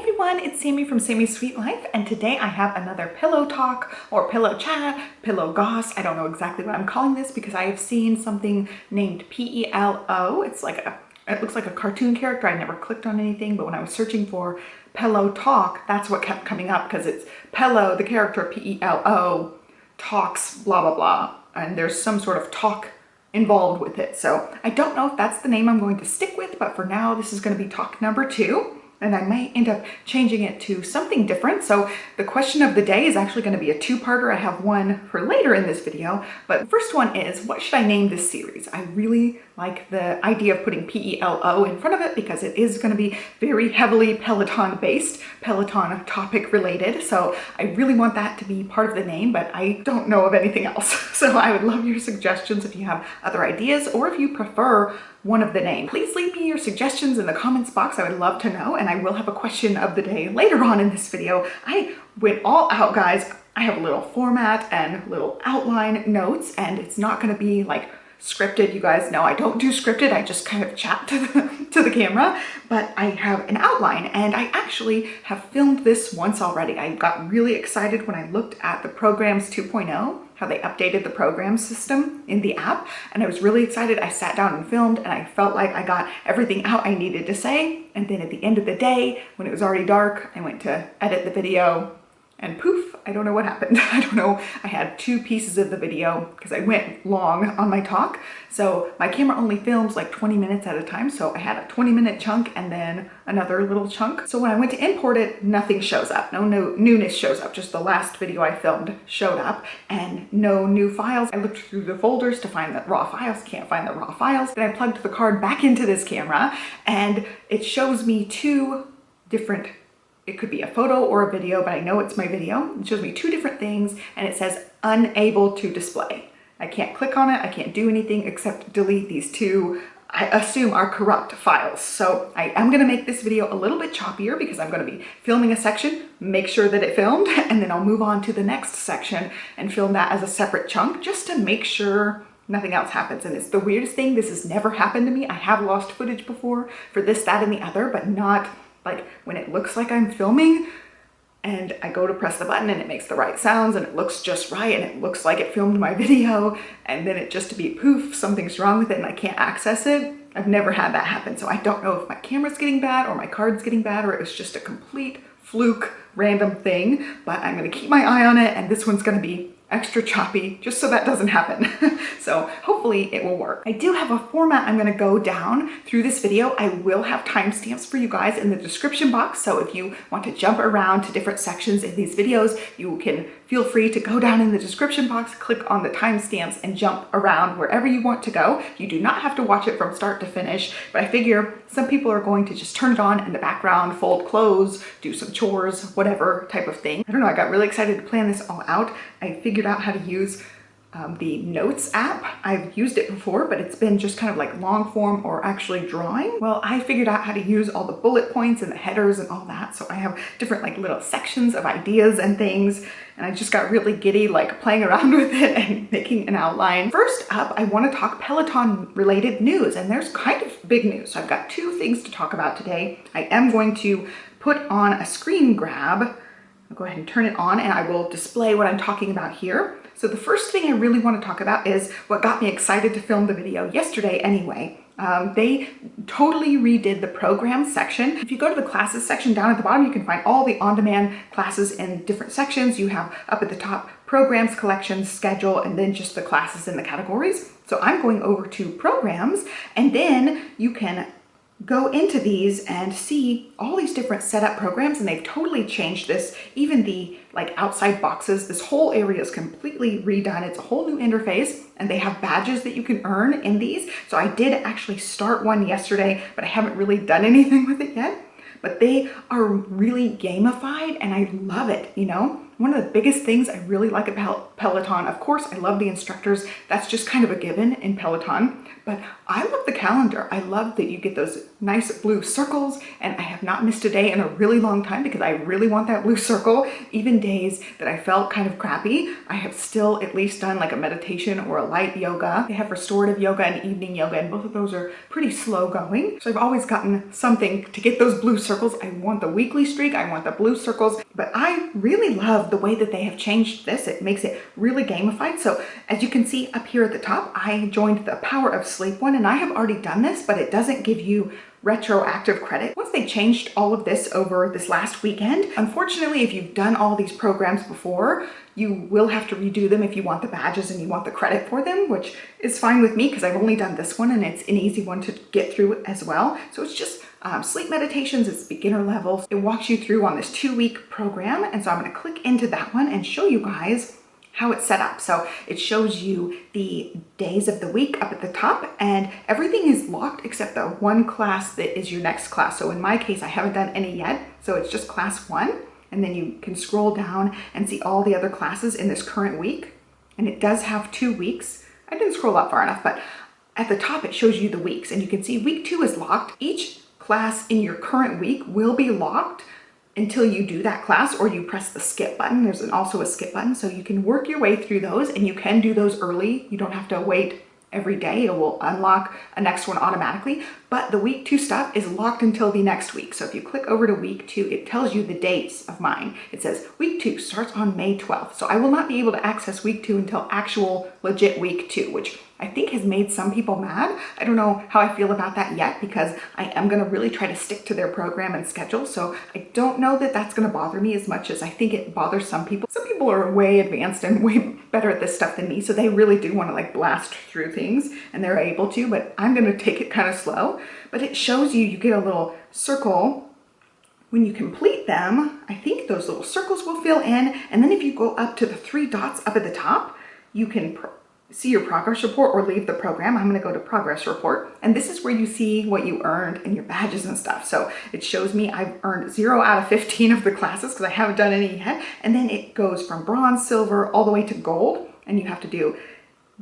everyone, it's Sami from Sami's Sweet Life, and today I have another pillow talk or pillow chat, pillow goss. I don't know exactly what I'm calling this because I have seen something named P-E-L-O. It looks like a cartoon character. I never clicked on anything, but when I was searching for pillow talk, that's what kept coming up because it's Pelo, the character, P-E-L-O, talks, blah, blah, blah, and there's some sort of talk involved with it. So I don't know if that's the name I'm going to stick with, but for now, this is going to be talk number 2. And I might end up changing it to something different. So the question of the day is actually going to be a two-parter. I have one for later in this video, but the first one is, what should I name this series? I really like the idea of putting P-E-L-O in front of it because it is going to be very heavily Peloton based, Peloton topic related. So I really want that to be part of the name, but I don't know of anything else. So I would love your suggestions if you have other ideas or if you prefer one of the names. Please leave me your suggestions in the comments box. I would love to know, and I will have a question of the day later on in this video. I went all out, guys. I have a little format and little outline notes, and it's not going to be like scripted. You guys know I don't do scripted. I just kind of chat to the camera, but I have an outline, and I actually have filmed this once already. I got really excited when I looked at the Programs 2.0, how they updated the program system in the app, and I was really excited. I sat down and filmed, and I felt like I got everything out I needed to say. And then at the end of the day, when it was already dark, I went to edit the video, and poof, I don't know what happened. I don't know. I had 2 pieces of the video because I went long on my talk. So my camera only films like 20 minutes at a time. So I had a 20-minute chunk and then another little chunk. So when I went to import it, nothing shows up. No newness shows up. Just the last video I filmed showed up and no new files. I looked through the folders to find the raw files. Can't find the raw files. Then I plugged the card back into this camera and it shows me 2 different, it could be a photo or a video, but I know it's my video. It shows me 2 different things and it says unable to display. I can't click on it. I can't do anything except delete these 2, I assume are corrupt files. So I am going to make this video a little bit choppier because I'm going to be filming a section, make sure that it filmed, and then I'll move on to the next section and film that as a separate chunk just to make sure nothing else happens. And it's the weirdest thing. This has never happened to me. I have lost footage before for this, that, and the other, but not like when it looks like I'm filming and I go to press the button and it makes the right sounds and it looks just right and it looks like it filmed my video, and then it just to be poof, something's wrong with it and I can't access it. I've never had that happen. So I don't know if my camera's getting bad or my card's getting bad or it was just a complete fluke random thing, but I'm going to keep my eye on it, and this one's going to be extra choppy just so that doesn't happen. So hopefully it will work. I do have a format I'm going to go down through this video. I will have timestamps for you guys in the description box. So if you want to jump around to different sections in these videos, you can feel free to go down in the description box, click on the timestamps and jump around wherever you want to go. You do not have to watch it from start to finish, but I figure some people are going to just turn it on in the background, fold clothes, do some chores, whatever type of thing. I don't know, I got really excited to plan this all out. I figured out how to use the Notes app. I've used it before, but it's been just kind of like long form or actually drawing. Well, I figured out how to use all the bullet points and the headers and all that. So I have different like little sections of ideas and things. And I just got really giddy like playing around with it and making an outline. First up, I want to talk Peloton related news, and there's kind of big news. So I've got 2 things to talk about today. I am going to put on a screen grab. I'll go ahead and turn it on and I will display what I'm talking about here. So the first thing I really want to talk about is what got me excited to film the video yesterday anyway. They totally redid the program section. If you go to the classes section down at the bottom, you can find all the on-demand classes in different sections. You have up at the top programs, collections, schedule, and then just the classes in the categories. So I'm going over to programs, and then you can go into these and see all these different setup programs, and they've totally changed this. Even the like outside boxes, this whole area is completely redone. It's a whole new interface, and they have badges that you can earn in these. So I did actually start one yesterday, but I haven't really done anything with it yet. But they are really gamified and I love it, you know? One of the biggest things I really like about Peloton, of course, I love the instructors. That's just kind of a given in Peloton, but I love the calendar. I love that you get those nice blue circles, and I have not missed a day in a really long time because I really want that blue circle. Even days that I felt kind of crappy, I have still at least done like a meditation or a light yoga. They have restorative yoga and evening yoga, and both of those are pretty slow going. So I've always gotten something to get those blue circles. I want the weekly streak, I want the blue circles, but I really love the way that they have changed this. It makes it really gamified. So as you can see up here at the top, I joined the Power of Sleep one, and I have already done this, but it doesn't give you retroactive credit. Once they changed all of this over this last weekend, unfortunately, if you've done all these programs before, you will have to redo them if you want the badges and you want the credit for them, which is fine with me because I've only done this one and it's an easy one to get through as well. So it's just sleep meditations, it's beginner level. It walks you through on this 2-week program. And so I'm going to click into that one and show you guys how it's set up. So it shows you the days of the week up at the top, and everything is locked except the one class that is your next class. So in my case, I haven't done any yet. So it's just class 1. And then you can scroll down and see all the other classes in this current week. And it does have 2 weeks. I didn't scroll up far enough, but at the top, it shows you the weeks, and you can see week 2 is locked. Each class in your current week will be locked until you do that class or you press the skip button. There's also a skip button, so you can work your way through those, and you can do those early. You don't have to wait every day. It will unlock a next one automatically, but the week 2 stuff is locked until the next week. So if you click over to week 2, it tells you the dates of mine. It says week 2 starts on May 12th. So I will not be able to access week 2 until actual legit week 2, which I think has made some people mad. I don't know how I feel about that yet because I am going to really try to stick to their program and schedule. So I don't know that that's going to bother me as much as I think it bothers some people. Some people are way advanced and way better at this stuff than me, so they really do want to like blast through things, and they're able to, but I'm going to take it kind of slow. But it shows you, you get a little circle when you complete them. I think those little circles will fill in, and then if you go up to the 3 dots up at the top, you can see your progress report or leave the program. I'm going to go to progress report, and this is where you see what you earned and your badges and stuff. So it shows me I've earned 0 out of 15 of the classes because I haven't done any yet, and then it goes from bronze, silver, all the way to gold, and you have to do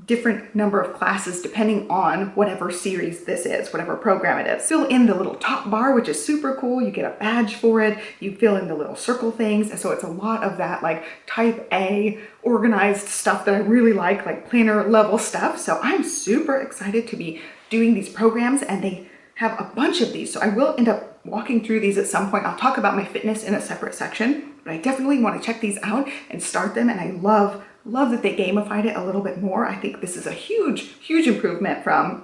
different number of classes depending on whatever series this is, whatever program it is. Fill in the little top bar, which is super cool. You get a badge for it. You fill in the little circle things. And so it's a lot of that like type A organized stuff that I really like planner level stuff. So I'm super excited to be doing these programs, and they have a bunch of these. So I will end up walking through these at some point. I'll talk about my fitness in a separate section, but I definitely want to check these out and start them. And I love that they gamified it a little bit more. I think this is a huge improvement from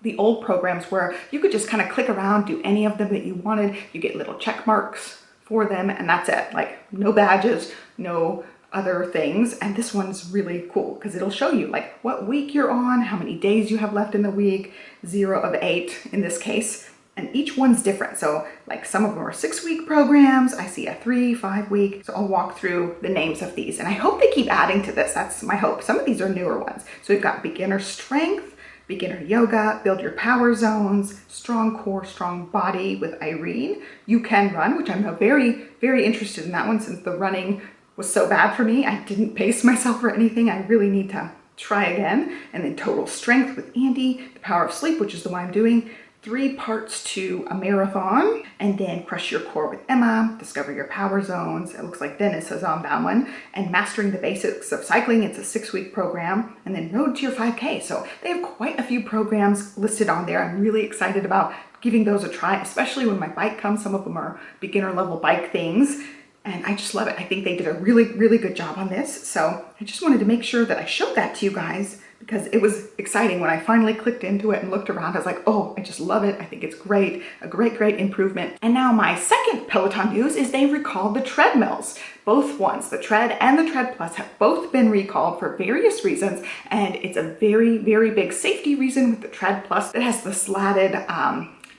the old programs where you could just kind of click around, do any of them that you wanted. You get little check marks for them, and that's it. Like no badges, no other things. And this one's really cool because it'll show you like what week you're on, how many days you have left in the week, 0 of 8 in this case. And each one's different. So like some of them are 6-week programs. I see a 3, 5-week. So I'll walk through the names of these, and I hope they keep adding to this. That's my hope. Some of these are newer ones. So we've got beginner strength, beginner yoga, build your power zones, strong core, strong body with Irene. You can run, which I'm very interested in that one since the running was so bad for me. I didn't pace myself or anything. I really need to try again. And then total strength with Andy, the power of sleep, which is the one I'm doing. 3 parts to a marathon, and then crush your core with Emma, discover your power zones. It looks like Dennis is on that one, and mastering the basics of cycling. It's a 6-week program, and then road to your 5K. So they have quite a few programs listed on there. I'm really excited about giving those a try, especially when my bike comes. Some of them are beginner level bike things, and I just love it. I think they did a really good job on this. So I just wanted to make sure that I showed that to you guys, because it was exciting when I finally clicked into it and looked around. I was like, oh, I just love it. I think it's great, a great improvement. And now my second Peloton news is they recalled the treadmills. Both ones, the Tread and the Tread Plus, have both been recalled for various reasons. And it's a very big safety reason with the Tread Plus that has the slatted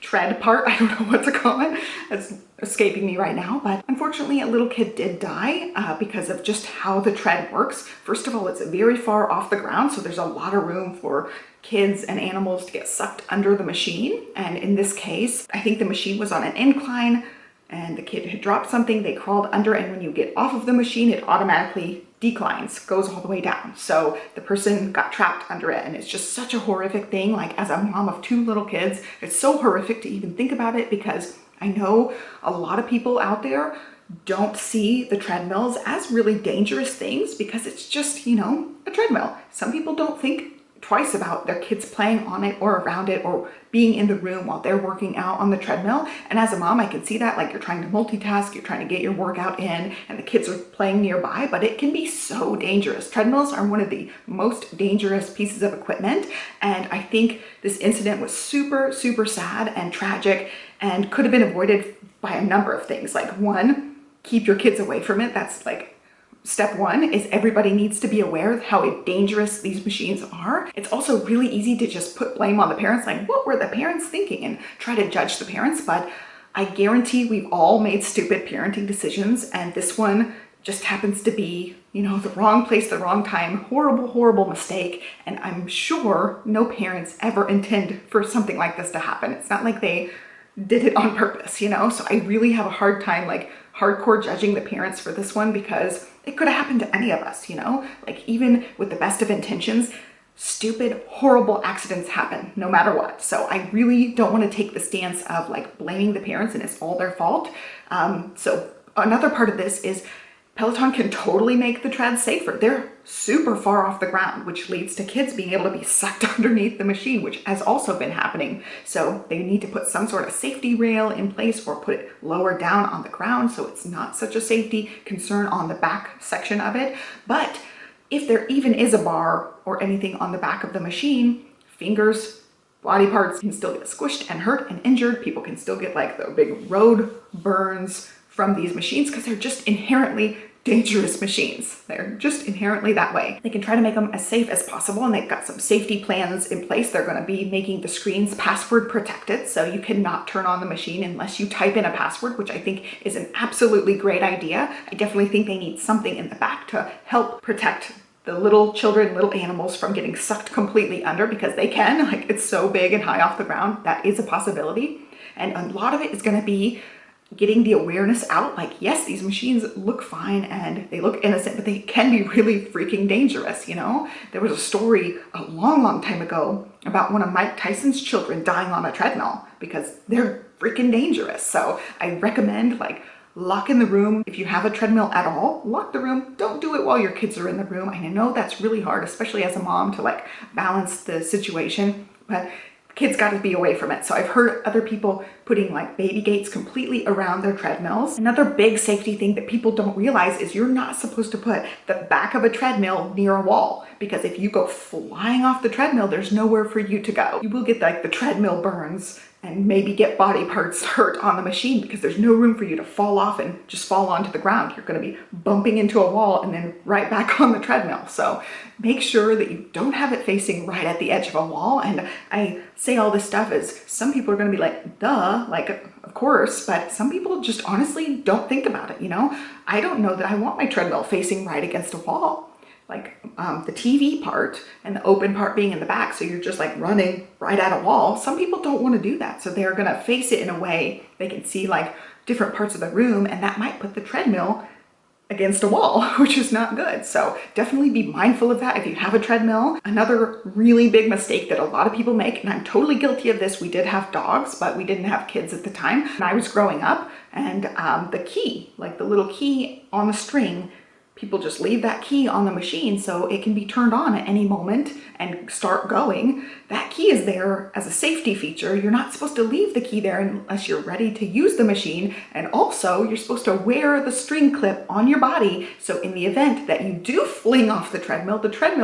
tread part. I don't know what to call it. It's escaping me right now, but unfortunately a little kid did die because of just how the tread works. First of all, it's very far off the ground, so there's a lot of room for kids and animals to get sucked under the machine. And in this case, I think the machine was on an incline. and the kid had dropped something, they crawled under, and when you get off of the machine, it automatically declines, goes all the way down. So the person got trapped under it, and it's just such a horrific thing. Like, as a mom of 2 little kids, it's so horrific to even think about it, because I know a lot of people out there don't see the treadmills as really dangerous things because it's just, you know, a treadmill. Some people don't think twice about their kids playing on it or around it or being in the room while they're working out on the treadmill. And as a mom, I can see that, like, you're trying to multitask, you're trying to get your workout in, and the kids are playing nearby, but it can be so dangerous. Treadmills are one of the most dangerous pieces of equipment. And I think this incident was super, super sad and tragic and could have been avoided by a number of things. Like, one, keep your kids away from it. That's like step one, is everybody needs to be aware of how dangerous these machines are. It's also really easy to just put blame on the parents, like, what were the parents thinking, and try to judge the parents. But I guarantee we've all made stupid parenting decisions, and this one just happens to be, you know, the wrong place, the wrong time, horrible, horrible mistake. And I'm sure no parents ever intend for something like this to happen. It's not like they did it on purpose, you know? So I really have a hard time, like, hardcore judging the parents for this one, because it could have happened to any of us, you know? Like, even with the best of intentions, stupid, horrible accidents happen no matter what. So I really don't want to take the stance of, like, blaming the parents and it's all their fault. So another part of this is Peloton can totally make the treads safer. They're super far off the ground, which leads to kids being able to be sucked underneath the machine, which has also been happening. So they need to put some sort of safety rail in place or put it lower down on the ground so it's not such a safety concern on the back section of it. But if there even is a bar or anything on the back of the machine, fingers, body parts can still get squished and hurt and injured. People can still get, like, the big road burns from these machines because they're just inherently dangerous machines. They're just inherently that way. They can try to make them as safe as possible, and they've got some safety plans in place. They're going to be making the screens password protected, so you cannot turn on the machine unless you type in a password, which I think is an absolutely great idea. I definitely think they need something in the back to help protect the little children, little animals from getting sucked completely under, because they can. Like, it's so big and high off the ground. That is a possibility. And a lot of it is going to be getting the awareness out. Like, yes, these machines look fine and they look innocent, but they can be really freaking dangerous, you know? There was a story a long, long time ago about one of Mike Tyson's children dying on a treadmill because they're freaking dangerous. So I recommend, like, lock in the room. If you have a treadmill at all, lock the room. Don't do it while your kids are in the room. I know that's really hard, especially as a mom, to, like, balance the situation, but kids got to be away from it. So I've heard other people putting, like, baby gates completely around their treadmills. Another big safety thing that people don't realize is you're not supposed to put the back of a treadmill near a wall, because if you go flying off the treadmill, there's nowhere for you to go. You will get, like, the treadmill burns and maybe get body parts hurt on the machine because there's no room for you to fall off and just fall onto the ground. You're going to be bumping into a wall and then right back on the treadmill. So make sure that you don't have it facing right at the edge of a wall. And I say all this stuff as some people are going to be like, duh, like, of course, but some people just honestly don't think about it, you know? I don't know that I want my treadmill facing right against a wall. Like, the TV part and the open part being in the back, so you're just, like, running right at a wall. Some people don't want to do that, so they're gonna face it in a way they can see, like, different parts of the room, and that might put the treadmill against a wall, which is not good. So definitely be mindful of that if you have a treadmill. Another really big mistake that a lot of people make, and I'm totally guilty of this, we did have dogs, but we didn't have kids at the time when I was growing up, and the key, like the little key on the string, people just leave that key on the machine so it can be turned on at any moment and start going. That key is there as a safety feature. You're not supposed to leave the key there unless you're ready to use the machine. And also, you're supposed to wear the string clip on your body, so in the event that you do fling off the treadmill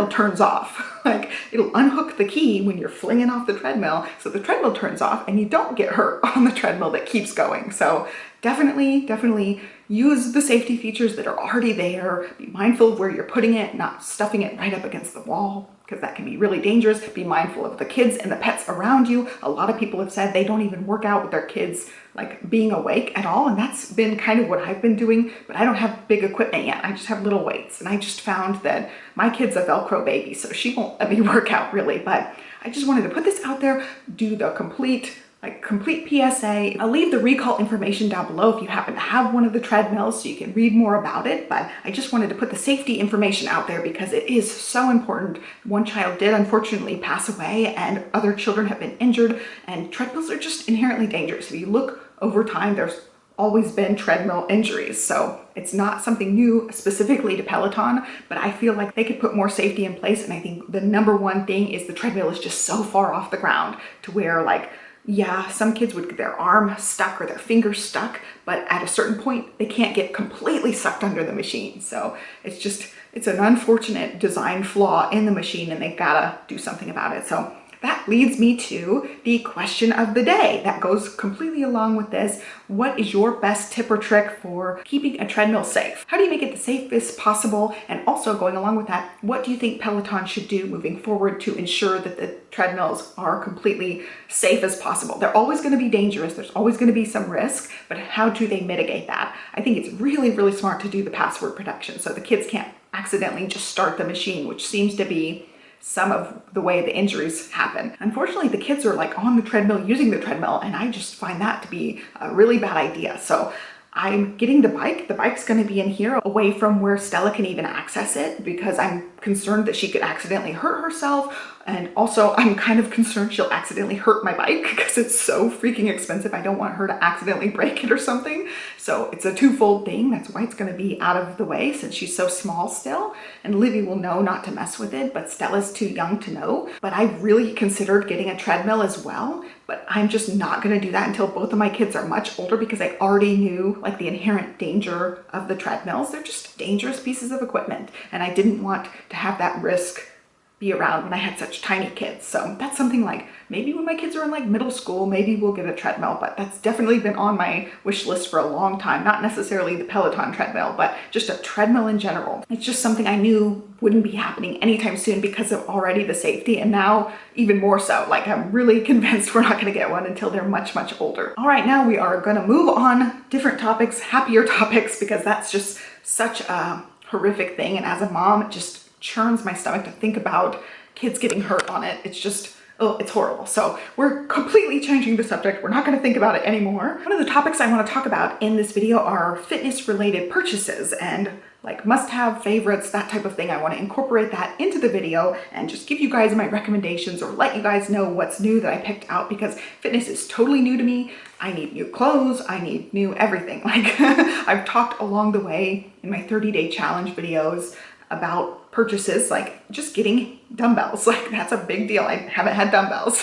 turns off. Like, it'll unhook the key when you're flinging off the treadmill, so the treadmill turns off and you don't get hurt on the treadmill that keeps going. So definitely use the safety features that are already there. Be mindful of where you're putting it, not stuffing it right up against the wall, because that can be really dangerous. Be mindful of the kids and the pets around you. A lot of people have said they don't even work out with their kids, like, being awake at all, and that's been kind of what I've been doing, but I don't have big equipment yet. I just have little weights, and I just found that my kid's a Velcro baby, so she won't let me work out really, but I just wanted to put this out there, do the complete like complete PSA. I'll leave the recall information down below if you happen to have one of the treadmills so you can read more about it, but I just wanted to put the safety information out there because it is so important. One child did unfortunately pass away and other children have been injured, and treadmills are just inherently dangerous. If you look over time, there's always been treadmill injuries. So it's not something new specifically to Peloton, but I feel like they could put more safety in place. And I think the number one thing is the treadmill is just so far off the ground to where, like, yeah, some kids would get their arm stuck or their finger stuck, but at a certain point, they can't get completely sucked under the machine. So it's an unfortunate design flaw in the machine and they gotta do something about it. So that leads me to the question of the day that goes completely along with this. What is your best tip or trick for keeping a treadmill safe? How do you make it the safest possible? And also going along with that, what do you think Peloton should do moving forward to ensure that the treadmills are completely safe as possible? They're always going to be dangerous. There's always going to be some risk, but how do they mitigate that? I think it's really, really smart to do the password protection so the kids can't accidentally just start the machine, which seems to be some of the way the injuries happen. Unfortunately, the kids are like on the treadmill using the treadmill, and I just find that to be a really bad idea. So I'm getting the bike. The bike's going to be in here away from where Stella can even access it because I'm concerned that she could accidentally hurt herself. And also I'm kind of concerned she'll accidentally hurt my bike because it's so freaking expensive. I don't want her to accidentally break it or something. So it's a twofold thing. That's why it's going to be out of the way since she's so small still. And Olivia will know not to mess with it, but Stella's too young to know. But I really considered getting a treadmill as well, but I'm just not going to do that until both of my kids are much older because I already knew like the inherent danger of the treadmills. They're just dangerous pieces of equipment. And I didn't want to have that risk be around when I had such tiny kids. So that's something like maybe when my kids are in like middle school, maybe we'll get a treadmill, but that's definitely been on my wish list for a long time. Not necessarily the Peloton treadmill, but just a treadmill in general. It's just something I knew wouldn't be happening anytime soon because of already the safety, and now even more so. Like I'm really convinced we're not going to get one until they're much, much older. All right, now we are going to move on different topics, happier topics, because that's just such a horrific thing. And as a mom, it just churns my stomach to think about kids getting hurt on it. It's just, oh, it's horrible. So we're completely changing the subject. We're not going to think about it anymore. One of the topics I want to talk about in this video are fitness related purchases and like must-have favorites, that type of thing. I want to incorporate that into the video and just give you guys my recommendations or let you guys know what's new that I picked out because fitness is totally new to me. I need new clothes. I need new everything. Like I've talked along the way in my 30-day challenge videos about purchases, like just getting dumbbells. Like that's a big deal. I haven't had dumbbells.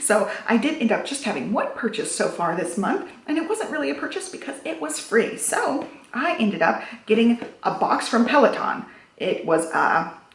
So I did end up just having one purchase so far this month, and it wasn't really a purchase because it was free. So I ended up getting a box from Peloton. It was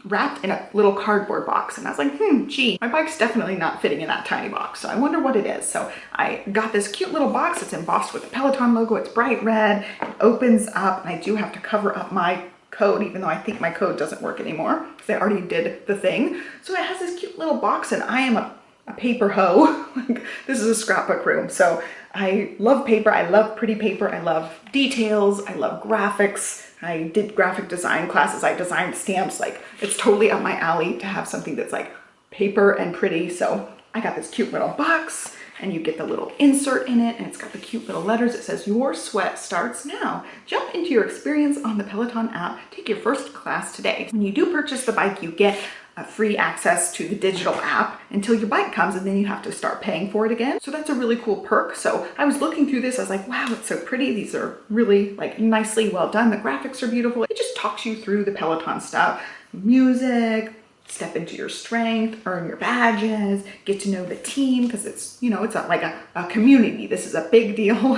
wrapped in a little cardboard box, and I was like, gee, my bike's definitely not fitting in that tiny box. So I wonder what it is. So I got this cute little box. It's embossed with the Peloton logo. It's bright red. It opens up, and I do have to cover up my code, even though I think my code doesn't work anymore because I already did the thing. So it has this cute little box, and I am a paper hoe. Like, this is a scrapbook room. So I love paper. I love pretty paper. I love details. I love graphics. I did graphic design classes. I designed stamps. Like it's totally up my alley to have something that's like paper and pretty. So I got this cute little box, and you get the little insert in it, and it's got the cute little letters. It says, "Your sweat starts now. Jump into your experience on the Peloton app. Take your first class today." When you do purchase the bike, you get free access to the digital app until your bike comes, and then you have to start paying for it again. So that's a really cool perk. So I was looking through this, I was like, wow, it's so pretty. These are really like nicely well done. The graphics are beautiful. It just talks you through the Peloton stuff, music, step into your strength, earn your badges, get to know the team, because it's, you know, it's like a community. This is a big deal,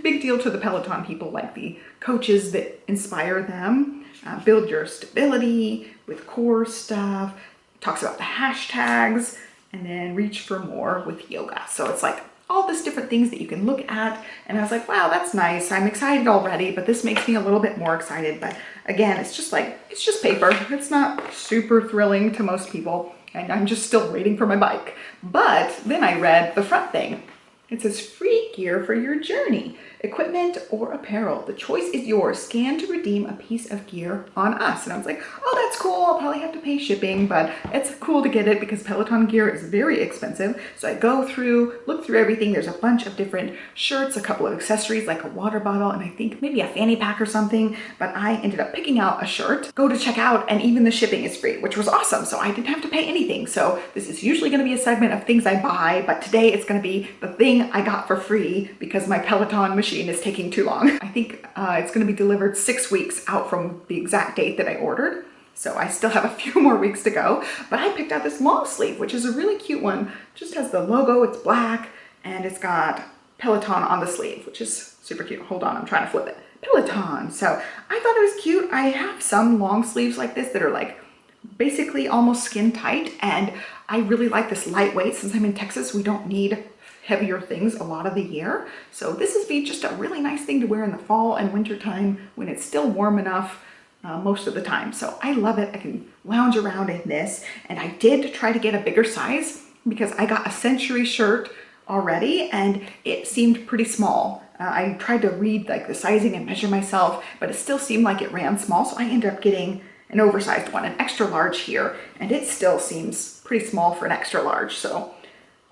big deal to the Peloton people, like the coaches that inspire them. Build your stability with core stuff. Talks about the hashtags, and then reach for more with yoga. So it's like all these different things that you can look at. And I was like, wow, that's nice. I'm excited already, but this makes me a little bit more excited. But again, it's just like, it's just paper. It's not super thrilling to most people. And I'm just still waiting for my bike. But then I read the front thing. It says free gear for your journey. equipment or apparel. The choice is yours. Scan to redeem a piece of gear on us. And I was like, oh, that's cool. I'll probably have to pay shipping, but it's cool to get it because Peloton gear is very expensive. So I go through, look through everything. There's a bunch of different shirts, a couple of accessories like a water bottle, and I think maybe a fanny pack or something, but I ended up picking out a shirt, go to checkout, and even the shipping is free, which was awesome. So I didn't have to pay anything. So this is usually going to be a segment of things I buy, but today it's going to be the thing I got for free because my Peloton machine is taking too long. I think it's going to be delivered 6 weeks out from the exact date that I ordered. So I still have a few more weeks to go, but I picked out this long sleeve, which is a really cute one. Just has the logo, it's black, and it's got Peloton on the sleeve, which is super cute. Hold on, I'm trying to flip it. Peloton. So I thought it was cute. I have some long sleeves like this that are like basically almost skin tight, and I really like this lightweight. Since I'm in Texas, we don't need heavier things a lot of the year. So this is just a really nice thing to wear in the fall and winter time when it's still warm enough most of the time. So I love it. I can lounge around in this, and I did try to get a bigger size because I got a Century shirt already and it seemed pretty small. I tried to read like the sizing and measure myself, but it still seemed like it ran small. So I ended up getting an oversized one, an extra large here, and it still seems pretty small for an extra large. So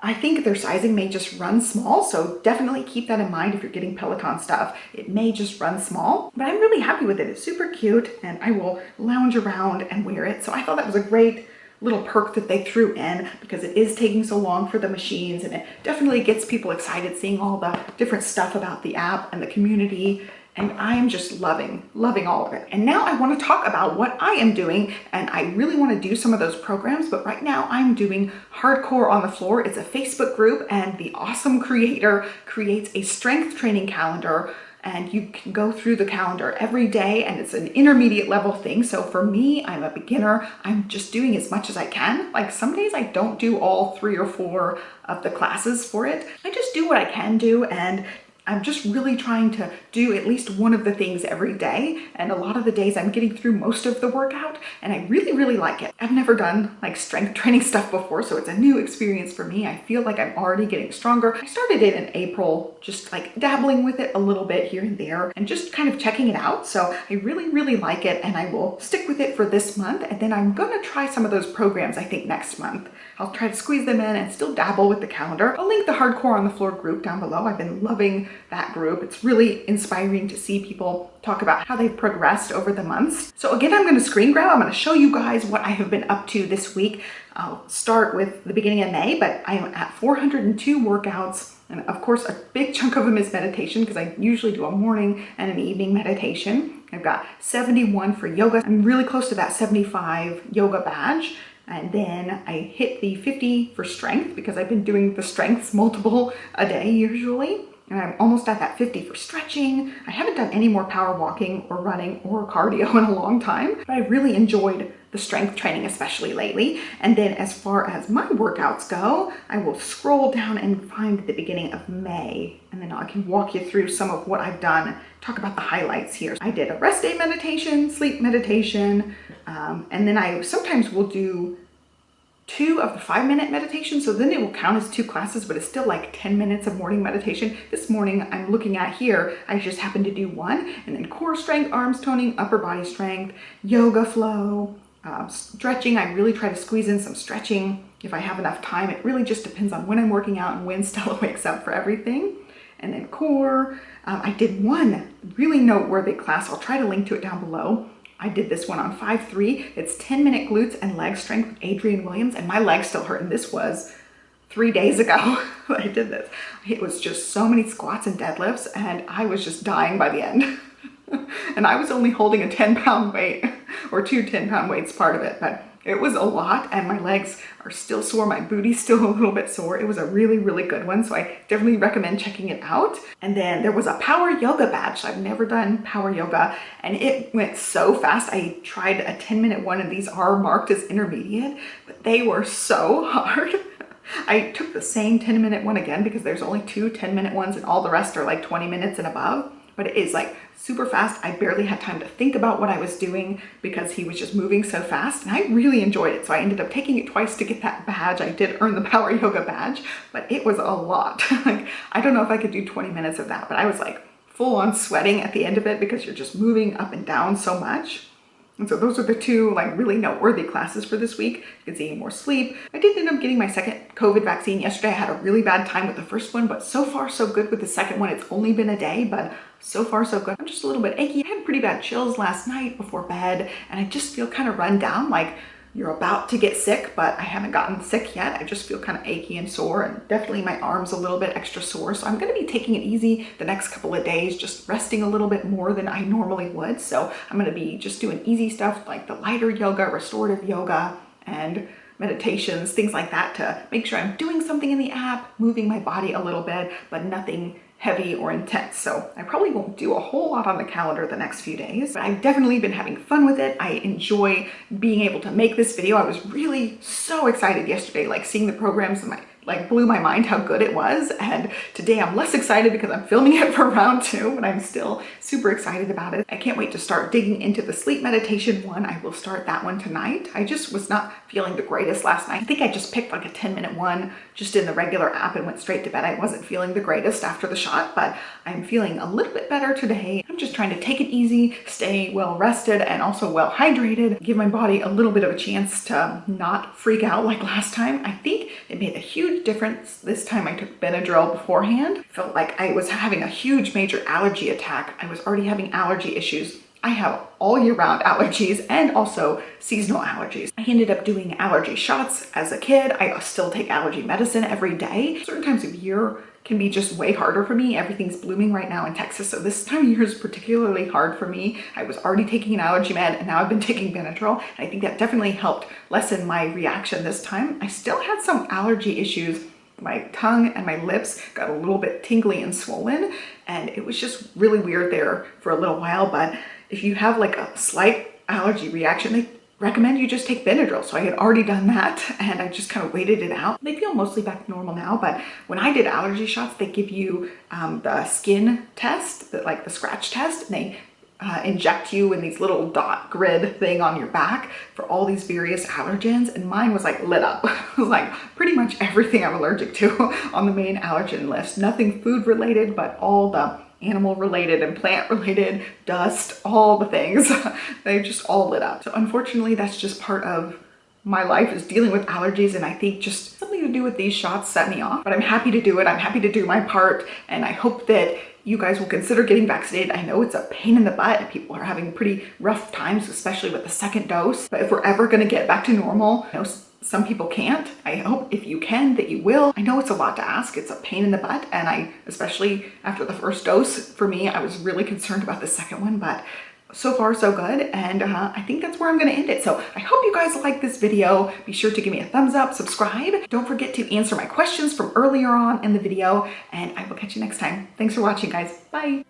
I think their sizing may just run small. So definitely keep that in mind if you're getting Peloton stuff. It may just run small, but I'm really happy with it. It's super cute and I will lounge around and wear it. So I thought that was a great little perk that they threw in because it is taking so long for the machines, and it definitely gets people excited seeing all the different stuff about the app and the community. And I am just loving all of it. And now I want to talk about what I am doing, and I really want to do some of those programs, but right now I'm doing Hardcore on the Floor. It's a Facebook group, and the awesome creator creates a strength training calendar, and you can go through the calendar every day, and it's an intermediate level thing. So for me, I'm a beginner. I'm just doing as much as I can. Like some days I don't do all 3 or 4 of the classes for it. I just do what I can do, and I'm just really trying to do at least one of the things every day. And a lot of the days I'm getting through most of the workout, and I really like it. I've never done like strength training stuff before, so it's a new experience for me. I feel like I'm already getting stronger. I started it in April, just like dabbling with it a little bit here and there and just kind of checking it out. So I really like it, and I will stick with it for this month. And then I'm gonna try some of those programs I think next month. I'll try to squeeze them in and still dabble with the calendar. I'll link the Hardcore on the Floor group down below. I've been loving that group. It's really inspiring to see people talk about how they've progressed over the months. So again, I'm going to screen grab. I'm going to show you guys what I have been up to this week. I'll start with the beginning of May, but I am at 402 workouts. And of course, a big chunk of them is meditation because I usually do a morning and an evening meditation. I've got 71 for yoga. I'm really close to that 75 yoga badge. And then I hit the 50 for strength because I've been doing the strengths multiple a day usually. And I'm almost at that 50 for stretching. I haven't done any more power walking or running or cardio in a long time, but I really enjoyed the strength training, especially lately. And then as far as my workouts go, I will scroll down and find the beginning of May, and then I can walk you through some of what I've done, talk about the highlights here. I did a rest day meditation, sleep meditation, and then I sometimes will do 2 of the 5-minute meditation. So then it will count as 2 classes, but it's still like 10 minutes of morning meditation. This morning I'm looking at here, I just happened to do 1, and then core strength, arms toning, upper body strength, yoga flow, stretching. I really try to squeeze in some stretching if I have enough time. It really just depends on when I'm working out and when Stella wakes up for everything. And then core, I did 1 really noteworthy class. I'll try to link to it down below. I did this one on 5-3. It's 10-minute glutes and leg strength with Adrian Williams, and my legs still hurt. And this was 3 days ago that I did this. It was just so many squats and deadlifts, and I was just dying by the end. And I was only holding a 10-pound weight, or 2 10-pound weights part of it, but it was a lot, and my legs are still sore. My booty's still a little bit sore. It was a really good one, so I definitely recommend checking it out. And then there was a power yoga badge. I've never done power yoga, and it went so fast. I tried a 10-minute one, and these are marked as intermediate, but they were so hard. I took the same 10-minute one again because there's only 2 10-minute ones, and all the rest are like 20 minutes and above. But it is like super fast. I barely had time to think about what I was doing because he was just moving so fast, and I really enjoyed it. So I ended up taking it twice to get that badge. I did earn the power yoga badge, but it was a lot. Like, I don't know if I could do 20 minutes of that, but I was like full on sweating at the end of it because you're just moving up and down so much. And so those are the two like really noteworthy classes for this week. It's getting more sleep. I did end up getting my second COVID vaccine yesterday. I had a really bad time with the first one, but so far so good with the second one. It's only been a day, but so far so good. I'm just a little bit achy. I had pretty bad chills last night before bed, and I just feel kind of run down, like you're about to get sick, but I haven't gotten sick yet. I just feel kind of achy and sore, and definitely my arms a little bit extra sore. So I'm gonna be taking it easy the next couple of days, just resting a little bit more than I normally would. So I'm gonna be just doing easy stuff like the lighter yoga, restorative yoga, and meditations, things like that to make sure I'm doing something in the app, moving my body a little bit, but nothing heavy or intense. So I probably won't do a whole lot on the calendar the next few days, but I've definitely been having fun with it. I enjoy being able to make this video. I was really so excited yesterday, like seeing the programs and like blew my mind how good it was. And today I'm less excited because I'm filming it for round 2, but I'm still super excited about it. I can't wait to start digging into the sleep meditation one. I will start that one tonight. I just was not feeling the greatest last night. I think I just picked like a 10-minute one just in the regular app and went straight to bed. I wasn't feeling the greatest after the shot, but I'm feeling a little bit better today. I'm just trying to take it easy, stay well rested and also well hydrated, give my body a little bit of a chance to not freak out like last time. I think it made a huge difference this time I took Benadryl beforehand. I felt like I was having a huge major allergy attack. I was already having allergy issues. I have all year round allergies and also seasonal allergies. I ended up doing allergy shots as a kid. I still take allergy medicine every day. Certain times of year can be just way harder for me. Everything's blooming right now in Texas, so this time of year is particularly hard for me. I was already taking an allergy med and now I've been taking Benadryl, and I think that definitely helped lessen my reaction this time. I still had some allergy issues. My tongue and my lips got a little bit tingly and swollen, and it was just really weird there for a little while. But if you have like a slight allergy reaction, they recommend you just take Benadryl. So I had already done that and I just kind of waited it out. They feel mostly back to normal now, but when I did allergy shots, they give you the skin test, like the scratch test, and they inject you in these little dot grid thing on your back for all these various allergens, and mine was like lit up. It was like pretty much everything I'm allergic to on the main allergen list. Nothing food related, but all the animal related and plant related, dust, all the things. They just all lit up. So unfortunately, that's just part of my life, is dealing with allergies, and I think just something to do with these shots set me off. But I'm happy to do it. I'm happy to do my part, and I hope that you guys will consider getting vaccinated. I know it's a pain in the butt and people are having pretty rough times, especially with the second dose. But if we're ever gonna get back to normal, you know, some people can't. I hope if you can that you will. I know it's a lot to ask. It's a pain in the butt. And especially after the first dose, for me, I was really concerned about the second one, but so far so good. And I think that's where I'm gonna end it. So I hope you guys like this video. Be sure to give me a thumbs up, subscribe. Don't forget to answer my questions from earlier on in the video, and I will catch you next time. Thanks for watching, guys. Bye.